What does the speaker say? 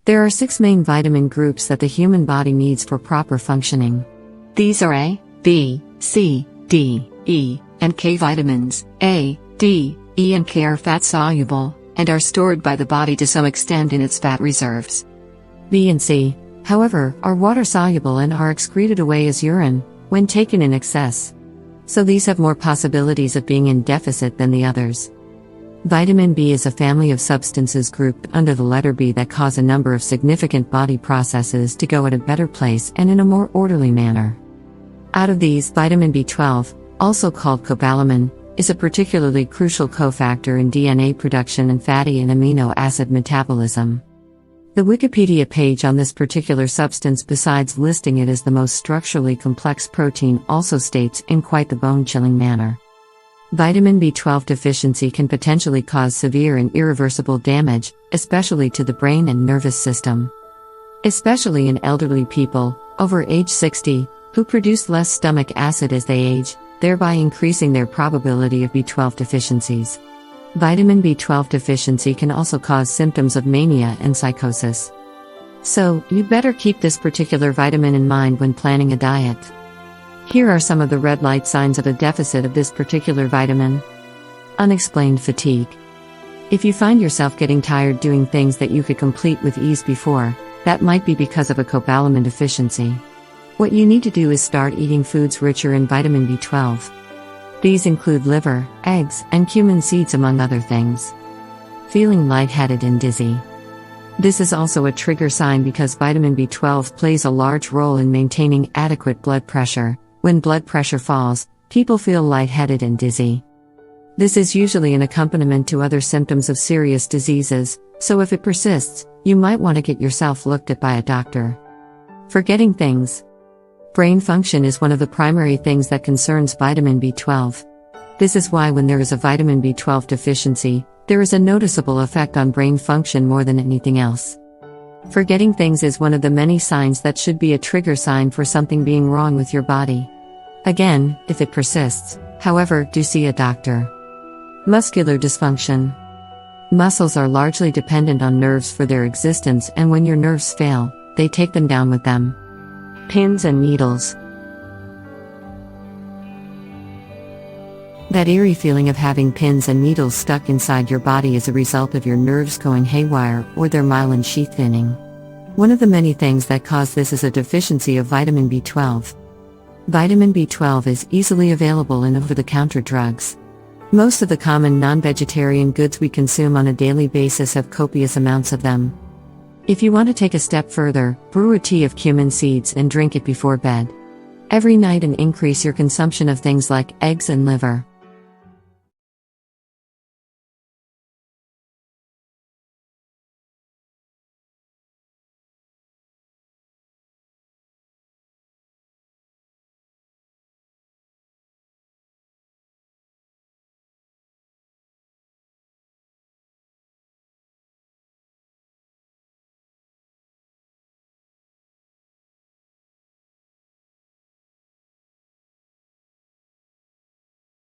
There are 6 main vitamin groups that the human body needs for proper functioning. These are A, B, C, D, E, and K vitamins. A, D, E and K are fat-soluble, and are stored by the body to some extent in its fat reserves. B and C, however, are water-soluble and are excreted away as urine, when taken in excess. So these have more possibilities of being in deficit than the others. Vitamin B is a family of substances grouped under the letter B that cause a number of significant body processes to go at a better place and in a more orderly manner. Out of these, vitamin B12, also called cobalamin, is a particularly crucial cofactor in DNA production and fatty and amino acid metabolism. The Wikipedia page on this particular substance, besides listing it as the most structurally complex protein, also states in quite the bone-chilling manner: vitamin B12 deficiency can potentially cause severe and irreversible damage, especially to the brain and nervous system. Especially in elderly people, over age 60, who produce less stomach acid as they age, thereby increasing their probability of B12 deficiencies. Vitamin B12 deficiency can also cause symptoms of mania and psychosis. So, you'd better keep this particular vitamin in mind when planning a diet. Here are some of the red light signs of a deficit of this particular vitamin. Unexplained fatigue. If you find yourself getting tired doing things that you could complete with ease before, that might be because of a cobalamin deficiency. What you need to do is start eating foods richer in vitamin B12. These include liver, eggs, and cumin seeds among other things. Feeling lightheaded and dizzy. This is also a trigger sign because vitamin B12 plays a large role in maintaining adequate blood pressure. When blood pressure falls, people feel lightheaded and dizzy. This is usually an accompaniment to other symptoms of serious diseases, so if it persists, you might want to get yourself looked at by a doctor. Forgetting things. Brain function is one of the primary things that concerns vitamin B12. This is why when there is a vitamin B12 deficiency, there is a noticeable effect on brain function more than anything else. Forgetting things is one of the many signs that should be a trigger sign for something being wrong with your body. Again, if it persists, however, do see a doctor. Muscular dysfunction. Muscles are largely dependent on nerves for their existence, and when your nerves fail, they take them down with them. Pins and needles. That eerie feeling of having pins and needles stuck inside your body is a result of your nerves going haywire or their myelin sheath thinning. One of the many things that cause this is a deficiency of vitamin B12. Vitamin B12 is easily available in over-the-counter drugs. Most of the common non-vegetarian goods we consume on a daily basis have copious amounts of them. If you want to take a step further, brew a tea of cumin seeds and drink it before bed every night and increase your consumption of things like eggs and liver.